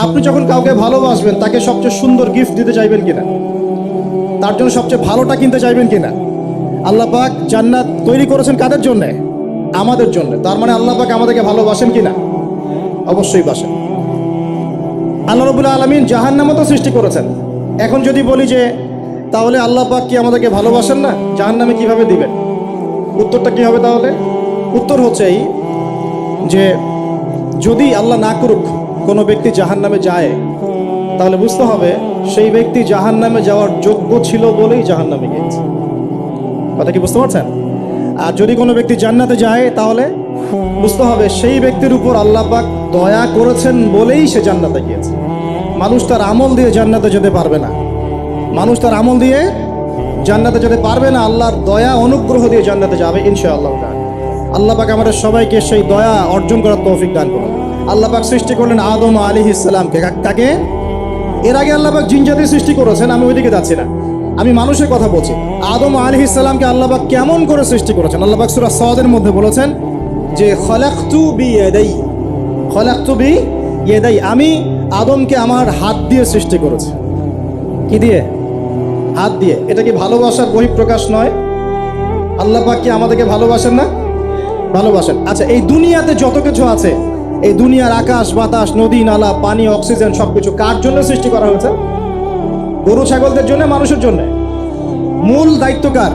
আপনি যখন কাউকে ভালোবাসবেন তাকে সবচেয়ে সুন্দর গিফট দিতে চাইবেন কিনা? তার জন্য সবচেয়ে ভালোটা কিনতে চাইবেন কিনা? আল্লাহ পাক জান্নাত তৈরি করেছেন কাদের জন্য? আমাদের জন্য। তার মানে আল্লাহ পাক আমাদেরকে ভালোবাসেন কিনা? অবশ্যই বাসেন। আল্লাহ রাব্বুল আলামিন জাহান্নামও তো সৃষ্টি করেছেন। এখন যদি বলি যে তাহলে আল্লাহ পাক কি আমাদেরকে ভালোবাসেন না, জাহান্নামে কিভাবে দিবেন? উত্তরটা কি হবে তাহলে? উত্তর হচ্ছে এই যে যদি আল্লাহ না করুক কোনো ব্যক্তি জাহান্নামে যায়, তাহলে বুঝতে হবে সেই ব্যক্তি জাহান্নামে যাওয়ার যোগ্য ছিল বলেই জাহান্নামে গিয়েছে। কথা কি বুঝতে পারছেন? আর যদি কোনো ব্যক্তি জান্নাতে যায়, তাহলে বুঝতে হবে সেই ব্যক্তির উপর আল্লাহ পাক দয়া করেছেন বলেই সে জান্নাতে গিয়েছে। মানুষ তার আমল দিয়ে জান্নাতে যেতে পারবে না। মানুষ তার আমল দিয়ে জান্নাতে যেতে পারবে না, আল্লাহর দয়া অনুগ্রহ দিয়ে জান্নাতে যাবে ইনশাআল্লাহ। আল্লাহ পাক আমাদের সবাইকে সেই দয়া অর্জন করার তৌফিক দান করুন। আল্লাহ পাক সৃষ্টি করলেন আদম আলাইহিস সালামকে। কাকে? এর আগে আল্লাহ পাক জিন জাতি সৃষ্টি করেছেন, আমি ওইদিকে যাচ্ছি না, আমি মানুষের কথা বলছি। আদম আলাইহিস সালামকে আল্লাহ পাক কেমন করে সৃষ্টি করেছেন? আল্লাহ পাক সূরা সাদের মধ্যে বলেছেন যে খলাকতু বিয়াদাই, খলাকতু বিয়াদাই, আমি আদমকে আমার হাত দিয়ে সৃষ্টি করেছি। কি দিয়ে? হাত দিয়ে। এটা কি ভালোবাসার বহিঃপ্রকাশ নয়? আল্লাহ পাক কি আমাদেরকে ভালোবাসেন না? ভালোবাসেন। আচ্ছা, এই দুনিয়াতে যত কিছু আছে, এই দুনিয়ার আকাশ বাতাস নদী নালা পানি অক্সিজেন সবকিছু কার জন্য সৃষ্টি করা হয়েছে? গরু ছাগলদের জন্য, মানুষের জন্য? মূল দায়িত্ব কার?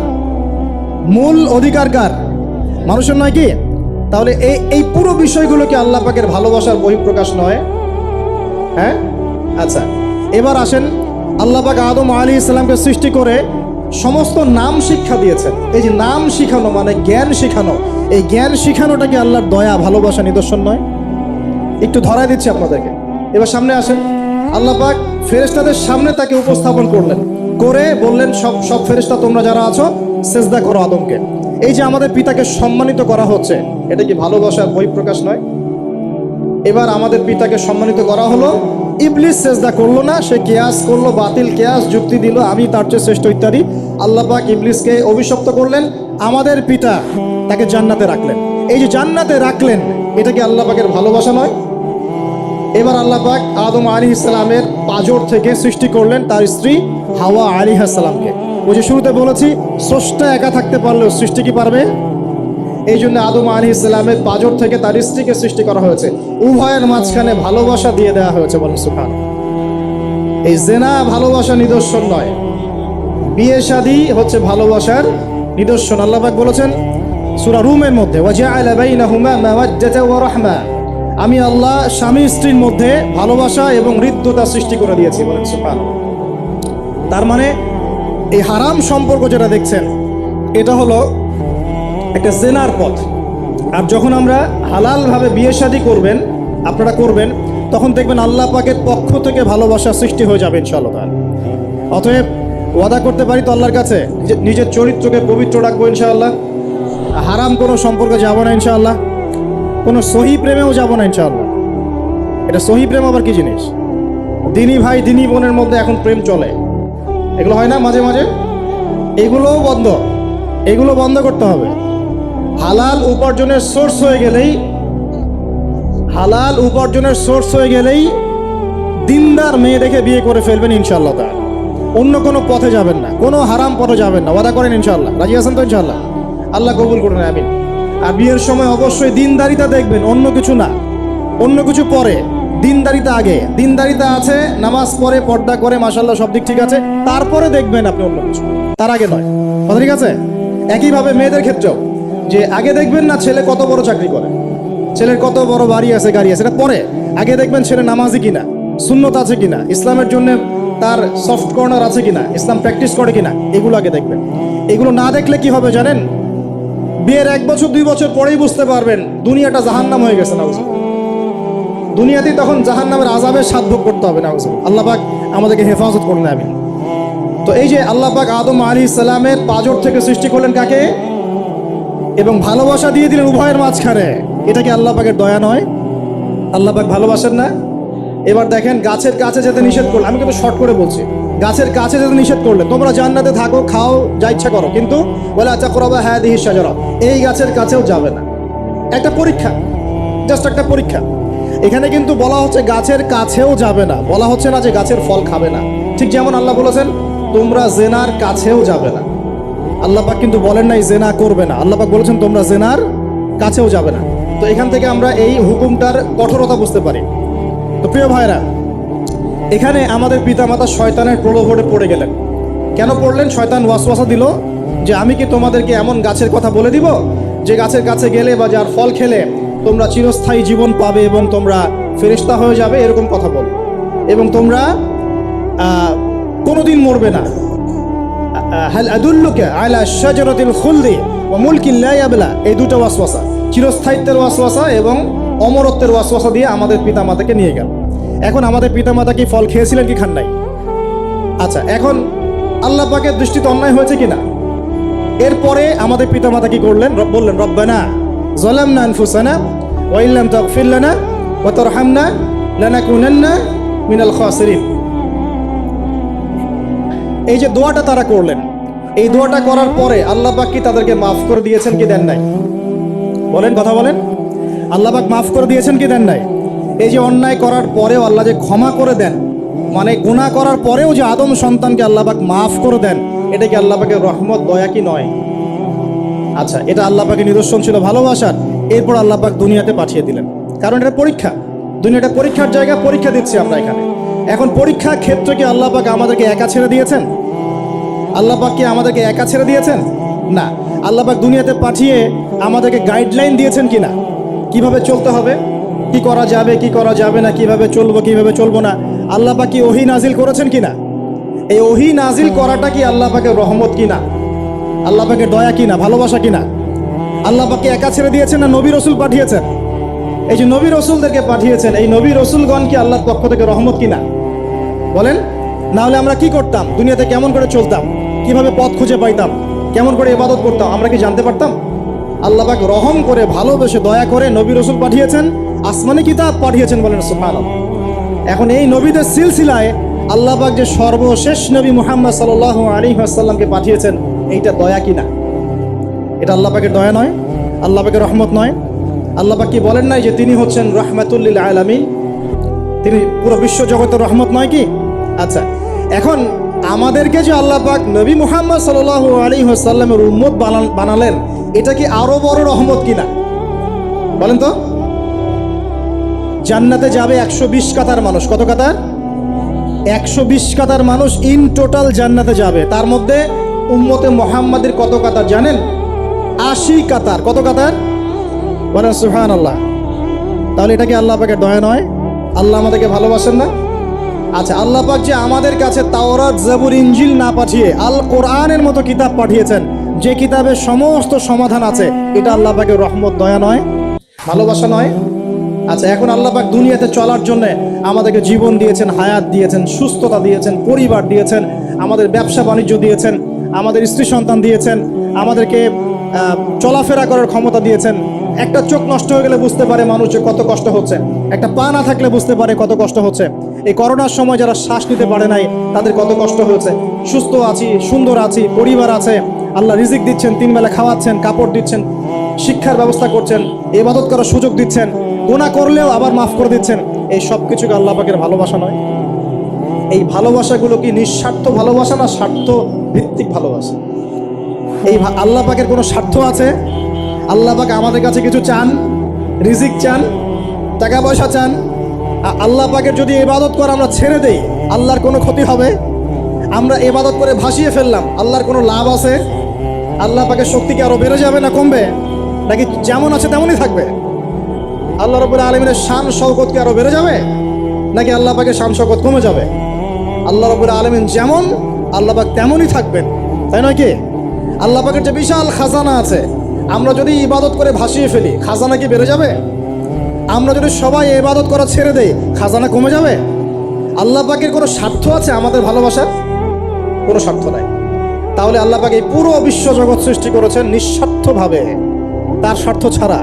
মূল অধিকার কার? মানুষের নয় কি? তাহলে এই পুরো বিষয়গুলো কি আল্লাহ পাকের ভালোবাসার বহিঃপ্রকাশ নয়? হ্যাঁ। আচ্ছা, এবার আসেন, আল্লাহ পাক আদম আলাইহিস সালামকে সৃষ্টি করে সমস্ত নাম শিক্ষা দিয়েছেন। এই যে নাম শিখানো মানে জ্ঞান শিখানো, এই জ্ঞান শিখানোটা কি আল্লাহর দয়া ভালোবাসা নিদর্শন নয়? একটু ধরাই দিচ্ছি আপনাদেরকে। এবার সামনে আসেন, আল্লাহ পাক ফেরেশতাদের সামনে তাকে উপস্থাপন করলেন, করে বললেন সব ফেরেশতা তোমরা যারা আছো সেজদা করো আদমকে। এই যে আমাদের পিতাকে সম্মানিত করা হচ্ছে, এটা কি ভালোবাসার বহিঃপ্রকাশ নয়? এবার আমাদের পিতাকে সম্মানিত করা হলো, ইবলিস সেজদা করলো না, সে কিয়াস করলো, বাতিল কিয়াস যুক্তি দিল আমি তার চেয়ে শ্রেষ্ঠ ইত্যাদি। আল্লাহ পাক ইবলিসকে অভিশপ্ত করলেন, আমাদের পিতা তাকে জান্নাতে রাখলেন। এই যে জান্নাতে রাখলেন, এটা কি আল্লাহ পাকের ভালোবাসা নয়? এবার আল্লাহ পাক আদম আলাইহিস সালামের পাঁজর থেকে সৃষ্টি করলেন তার স্ত্রী হাওয়া আলাইহিস সালামকে। ওই যে শুরুতে বলেছি স্রষ্টা একা থাকতে পারলেও সৃষ্টি কি পারবে? এই জন্য আদম আলাইহিস সালামের পাঁজর থেকে তার স্ত্রীকে সৃষ্টি করা হয়েছে। উভয়ের মাঝখানে ভালোবাসা দিয়ে দেওয়া হয়েছে, বলেন সুবহানাল্লাহ। এই জিনা ভালোবাসা নিদর্শন নয়, বিয়ে শাদী হচ্ছে ভালোবাসার নিদর্শন। আল্লাহ পাক বলেছেন সূরা রুমের মধ্যে, ওয়াজআলা বাইনাহুমা মাওয়াজ্জাতা ওয়া রাহমা, আমি আল্লাহ স্বামী স্ত্রীর মধ্যে ভালোবাসা এবং হৃদ্যতা সৃষ্টি করে দিয়েছি, বলেন সুবহানাল্লাহ। তার মানে এই হারাম সম্পর্ক যেটা দেখছেন, এটা হলো একটা জেনার পথ। আর যখন আমরা হালালভাবে বিয়ে শাদী করবেন, আপনারা করবেন, তখন দেখবেন আল্লাহ পাকের পক্ষ থেকে ভালোবাসা সৃষ্টি হয়ে যাবে ইনশাআল্লাহ। অতএব ওয়াদা করতে পারি তো আল্লাহর কাছে যে নিজের চরিত্রকে পবিত্র রাখবো ইনশাআল্লাহ, হারাম কোনো সম্পর্কে যাব না ইনশাআল্লাহ, কোনো সহি প্রেমেও যাব না ইনশাআল্লাহ। এটা সহি প্রেম আবার কি জিনিস? দিনী ভাই দিনী বোনের মধ্যে এখন প্রেম চলে, এগুলো হয় না মাঝে মাঝে? এগুলোও বন্ধ, এগুলো বন্ধ করতে হবে। হালাল উপার্জনের সোর্স হয়ে গেলেই, হালাল উপার্জনের সোর্স হয়ে গেলেই দিনদার মেয়ে দেখে বিয়ে করে ফেলবেন ইনশাআল্লাহ। তার অন্য কোনো পথে যাবেন না, কোনো হারাম পথে যাবেন না। ওয়াদা করেন ইনশাআল্লাহ? রাজি আছেন তো ইনশাআল্লাহ? আল্লাহ কবুল করুন, আমিন। আর বিয়ের সময় অবশ্যই দিনদারিতা দেখবেন, অন্য কিছু না, অন্য কিছু পরে, দিনদারিতা আগে। দিনদারিতা আছে, নামাজ পড়ে, পর্দা করে, মাশাআল্লাহ সব দিক ঠিক আছে, তারপরে দেখবেন আপনি অন্য কিছু, তার আগে নয়। কথা ঠিক আছে? একইভাবে মেয়েদের ক্ষেত্রেও, যে আগে দেখবেন না ছেলে কত বড় চাকরি করে, ছেলের কত বড় বাড়ি আছে, গাড়ি আছে, এটা পরে। আগে দেখবেন ছেলে নামাজি কিনা, সুন্নত আছে কিনা, ইসলামের জন্য তার সফট কর্নার আছে কিনা, ইসলাম প্র্যাকটিস করে কিনা, এগুলো আগে দেখবেন। এগুলো না দেখলে কি হবে জানেন? বিয়ের 1 বছর 2 বছর পরেই বুঝতে পারবেন দুনিয়াটা জাহান্নাম হয়ে গেছে। নাউজুবিল্লাহ। দুনিয়াতেই তখন জাহান্নামের আযাবের স্বাদ ভোগ করতে হবে। নাউজুবিল্লাহ। আল্লাহ পাক আমাদেরকে হেফাজত করুন, আমিন। তো এই যে আল্লাহ পাক আদম আলাইহিস সালামের পাঁজর থেকে সৃষ্টি করলেন কাকে, এবং ভালোবাসা দিয়ে দিলেন উভয়ের মাঝখানে, এটা কি আল্লাহ পাকের দয়া নয়? আল্লাহ পাক ভালোবাসেন না? এবার দেখেন, গাছের কাছে যেতে নিষেধ করলেন, আমি কিন্তু শর্ট করে বলছি, গাছের কাছে যেতে নিষেধ করলেন, তোমরা জান্নাতে থাকো, খাও, যা ইচ্ছা করো, কিন্তু ওয়ালা তাকরাবা হাদিহি শাজারা, এই গাছের কাছেও যাবে না। একটা পরীক্ষা, জাস্ট একটা পরীক্ষা। এখানে কিন্তু বলা হচ্ছে গাছের কাছেও যাবে না, বলা হচ্ছে না যে গাছের ফল খাবে না। ঠিক যেমন আল্লাহ বলেছেন তোমরা জেনার কাছেও যাবে না, আল্লাহ পাক কিন্তু বলেন নাই জেনা করবে না, আল্লাহ পাক বলেছেন তোমরা জেনার কাছেও যাবে না। তো এখান থেকে আমরা এই হুকুমটার কঠোরতা বুঝতে পারি। তো প্রিয় ভাইরা, এখানে আমাদের পিতামাতা শয়তানের প্রলোভনে পড়ে গেলেন। কেন পড়লেন? শয়তান ওয়াসওয়াসা দিল যে আমি কি তোমাদেরকে এমন গাছের কথা বলে দিব যে গাছের কাছে গেলে বা যার ফল খেলে তোমরা চিরস্থায়ী জীবন পাবে এবং তোমরা ফেরেশতা হয়ে যাবে, এরকম কথা বল, এবং তোমরা কোনোদিন মরবে না। হাল আদুল্লুকা আলা শাজারাতিল খুলদি ওয়া মুলকিন লা ইয়াবলা, এই দুটো ওয়াসওয়াসা, চিরস্থায়িত্বের ওয়াসওয়াসা এবং অমরত্বের ওয়াসওয়াসা দিয়ে আমাদের পিতামাতাকে নিয়ে গেল। এখন আমাদের পিতামাতা কি ফল খেয়েছিলেন কি খান নাই? আচ্ছা, এখন আল্লাহ পাকের দৃষ্টিতে অন্যায় হয়েছে কিনা? এরপরে আমাদের পিতামাতা কি করলেন? বললেন রব্বানা যালামনা আনফুসানা ওয়া ইল্লাম তাগফির লানা ওয়া তারহামনা লানাকুনান্না মিনাল খাসিরিন। এই যে দোয়াটা তারা করলেন, এই দোয়াটা করার পরে আল্লাহ পাক কি তাদেরকে মাফ করে দিয়েছেন কি দেন নাই? বলেন, কথা বলেন। আল্লাহ পাক মাফ করে দিয়েছেন কি দেন নাই? এই যে অন্যায় করার পরেও আল্লাহ যে ক্ষমা করে দেন, মানে গুনাহ করার পরেও যে আদম সন্তানকে আল্লাহ পাক মাফ করে দেন, এটা কি আল্লাহ পাকের রহমত, দয়া কি নয়? আচ্ছা, এটা আল্লাহ পাকের নিদর্শন ছিল ভালোবাসার। এরপর আল্লাহ পাক দুনিয়াতে পাঠিয়ে দিলেন, কারণ এটা পরীক্ষা, দুনিয়াটা পরীক্ষার জায়গা, পরীক্ষা দিচ্ছি আমরা এখানে। এখন পরীক্ষার ক্ষেত্রে কি আল্লাহ পাক আমাদেরকে একা ছেড়ে দিয়েছেন? আল্লাহ পাক কি আমাদেরকে একা ছেড়ে দিয়েছেন? না, আল্লাহ পাক দুনিয়াতে পাঠিয়ে আমাদেরকে গাইডলাইন দিয়েছেন কিনা, কিভাবে চলতে হবে, কি করা যাবে কি করা যাবে না, কিভাবে চলবো কিভাবে চলবো না। আল্লাহ পাক কি ওহী নাজিল করেছেন কিনা? এই ওহী নাজিল করাটা কি আল্লাহ পাকের রহমত কিনা, আল্লাহ পাকের দয়া কিনা, ভালোবাসা কিনা? আল্লাহ পাককে একা ছেড়ে দিয়েছেন না নবী রসুল পাঠিয়েছেন? এই যে নবী রসুলদেরকে পাঠিয়েছেন, এই নবী রসুলগণ কি আল্লাহর পক্ষ থেকে রহমত কিনা? বলেন। না হলে আমরা কি করতাম? দুনিয়াতে কেমন করে চলতাম, কিভাবে পথ খুঁজে পাইতাম, কেমন করে ইবাদত করতাম, আমরা কি জানতে পারতাম? আল্লাহ পাক রহম করে, ভালোবেসে, দয়া করে নবী রসুল পাঠিয়েছেন, আসমানি কিতাব পাঠিয়েছেন। বলেন সুবহানাল্লাহ। এখন এই নবীদের সিলসিলায় আল্লাহ পাক যে সর্বশেষ নবী মুহাম্মদ সাল্লাল্লাহু আলাইহি ওয়াসাল্লামকে পাঠিয়েছেন, এইটা দয়া কিনা? এটা আল্লাহ পাকের দয়া নয়? আল্লাহ পাকের রহমত নয়? আল্লাহ পাক কি বলেন নাই যে তিনি হচ্ছেন রাহমাতুল লিল আলামিন, তিনি পুরো বিশ্ব জগতের রহমত নয় কি? আচ্ছা, এখন আমাদেরকে যে আল্লাহ পাক নবী মুহাম্মদ সাল্লাল্লাহু আলাইহি ওয়াসাল্লামের উম্মত বানালেন, এটা কি আরো বড় রহমত কিনা? বলেন তো। জান্নাতে যাবে 120 কাতার মানুষ। কত কাতার? 120 কাতার মানুষ ইন টোটাল জান্নাতে যাবে। তার মধ্যে উম্মতে মুহাম্মাদের কত কাতার জানেন? 80 কাতার। কত কাতার? বলেন সুবহানাল্লাহ। তাহলে এটা কি আল্লাহ পাকের দয়া নয়? আল্লাহ আমাদেরকে ভালোবাসেন না? আচ্ছা, আল্লাহ পাক যে আমাদের কাছে তাওরাত, জাবুর, ইনজিল না পাঠিয়ে আল কোরআনের মতো কিতাব পাঠিয়েছেন, যে কিতাবে সমস্ত সমাধান আছে, এটা আল্লাহ পাকের রহমত, দয়া নয়, ভালোবাসা নয়? আচ্ছা, এখন আল্লাহ পাক দুনিয়াতে চলার জন্য আমাদেরকে জীবন দিয়েছেন, হায়াত দিয়েছেন, সুস্থতা দিয়েছেন, পরিবার দিয়েছেন, আমাদের ব্যবসা বাণিজ্য দিয়েছেন, আমাদের স্ত্রী সন্তান দিয়েছেন, আমাদেরকে চলাফেরা করার ক্ষমতা দিয়েছেন। একটা চোখ নষ্ট হয়ে গেলে বুঝতে পারে মানুষ যে কত কষ্ট হচ্ছে, একটা পা না থাকলে বুঝতে পারে কত কষ্ট হচ্ছে। এই করোনার সময় যারা শ্বাস নিতে পারে নাই, তাদের কত কষ্ট হয়েছে। সুস্থ আছি, সুন্দর আছি, পরিবার আছে, আল্লাহ রিজিক দিচ্ছেন, 3 বেলা খাওয়াচ্ছেন, কাপড় দিচ্ছেন, শিক্ষার ব্যবস্থা করছেন, ইবাদত করার সুযোগ দিচ্ছেন, গুনাহ করলেও আবার মাফ করে দিচ্ছেন। এই সব কিছুকে আল্লাহ পাকের ভালোবাসা নয়? এই ভালোবাসাগুলো কি নিঃস্বার্থ ভালোবাসা না স্বার্থ ভিত্তিক ভালোবাসা? এই আল্লাহ পাকের কোনো স্বার্থ আছে? আল্লাহ পাক আমাদের কাছে কিছু চান? রিজিক চান, টাকা পয়সা চান? আল্লাহ পাকের যদি ইবাদত করে আমরা ছেড়ে দেই, আল্লাহর কোনো ক্ষতি হবে? আমরা ইবাদত করে ভাসিয়ে ফেললাম, আল্লাহর কোনো লাভ আছে? আল্লাহ পাকের শক্তি কি আরো বেড়ে যাবে না কমবে? নাকি যেমন আছে তেমনই থাকবে? আল্লাহ রাব্বুল আলামিনের শান শওকত কি আরো বেড়ে যাবে, নাকি আল্লাহ পাকের শান শওকত কমে যাবে? আল্লাহ রাব্বুল আলামিন যেমন, আল্লাহ পাক তেমনই থাকবেন, তাই নয় কি? আল্লাহ পাকের যে বিশাল খাজানা আছে, আমরা যদি ইবাদত করে ভাসিয়ে ফেলি, খাজানা কি বেড়ে যাবে? আমরা যদি সবাই ইবাদত করা ছেড়ে দেই, খাজানা কমে যাবে? আল্লাহ পাকের কোনো স্বার্থ আছে আমাদের ভালোবাসার? কোনো স্বার্থ নাই। তাহলে আল্লাহ পাক এই পুরো বিশ্ব জগৎ সৃষ্টি করেছেন নিঃস্বার্থভাবে, তার স্বার্থ ছাড়া।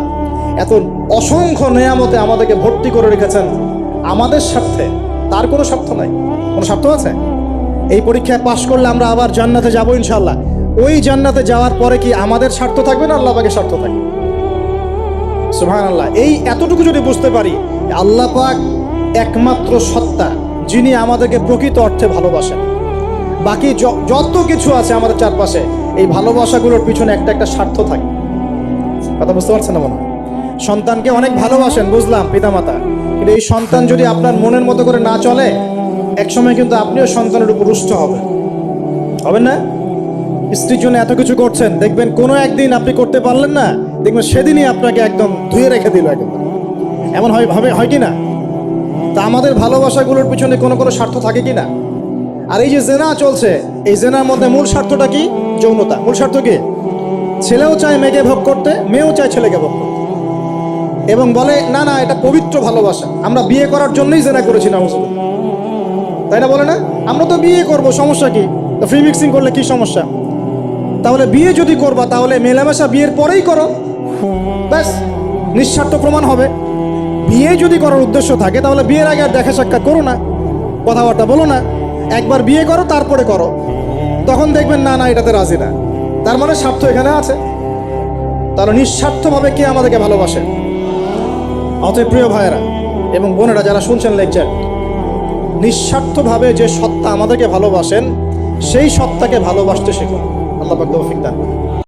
এত অসংখ্য নেয়ামতে আমাদেরকে ভর্তি করে রেখেছেন আমাদের স্বার্থে, তার কোনো স্বার্থ নাই। কোনো স্বার্থ আছে? এই পরীক্ষায় পাশ করলে আমরা আবার জান্নাতে যাবো ইনশাআল্লাহ। ওই জান্নাতে যাওয়ার পরে কি আমাদের স্বার্থ থাকবে না আল্লাহ পাকের স্বার্থ থাকবে? সুবহানাল্লাহ। এই এতটুকু যদি বুঝতে পারি, আল্লাহ পাক একমাত্র সত্তা যিনি আমাদেরকে প্রকৃত অর্থে ভালোবাসেন। বাকি যত কিছু আছে আমাদের চারপাশে, এই ভালোবাসাগুলোর পিছনে একটা একটা স্বার্থ থাকে। কথা বুঝতে পারছেন না মনে হয়? সন্তানকে অনেক ভালোবাসেন, বুঝলাম, পিতামাতা, কিন্তু এই সন্তান যদি আপনার মনের মতো করে না চলে, একসময় কিন্তু আপনিও সন্তানের উপর রুষ্ট হবেন না? স্ত্রীর জন্য এত কিছু করছেন, দেখবেন কোনো একদিন আপনি করতে পারলেন না, দেখবেন সেদিনই আপনাকে একদম ধুয়ে রেখে দিল একদম। এমন হয় কি না? তা আমাদের ভালোবাসাগুলোর পিছনে কোনো কোনো স্বার্থ থাকে কি না? আর এই যে জেনা চলছে, এই জেনার মধ্যে মূল স্বার্থটা কি? যৌনতা। মূল স্বার্থ কি? ছেলেও চায় মেয়েকে ভোগ করতে, মেয়েও চায় ছেলেকে ভোগ করতে, এবং বলে না না এটা পবিত্র ভালোবাসা, আমরা বিয়ে করার জন্যই জেনা করেছি, নাউজুবিল্লাহ। তাই না? বলে না, আমরা তো বিয়ে করব, সমস্যা কি? তো ফ্রি মিক্সিং করলে কি সমস্যা? তাহলে বিয়ে যদি করবা, তাহলে মেলামেশা বিয়ের পরেই করো, ব্যাস, নিঃস্বার্থ প্রমাণ হবে। বিয়ে যদি করার উদ্দেশ্য থাকে, তাহলে বিয়ের আগে আর দেখা সাক্ষাৎ করো না, কথাবার্তা বলো না, একবার বিয়ে করো তারপরে করো, তখন দেখবেন না না এটাতে রাজি না, তার মানে স্বার্থ এখানে আছে। তাহলে নিঃস্বার্থভাবে কে আমাদেরকে ভালোবাসে? অতএব প্রিয় ভাইয়েরা এবং বোনেরা যারা শুনছেন লেকচার, নিঃস্বার্থভাবে যে সত্তা আমাদেরকে ভালোবাসেন, সেই সত্তাকে ভালোবাসতে শেখো। আল্লাহ পাক তৌফিক দান করুন।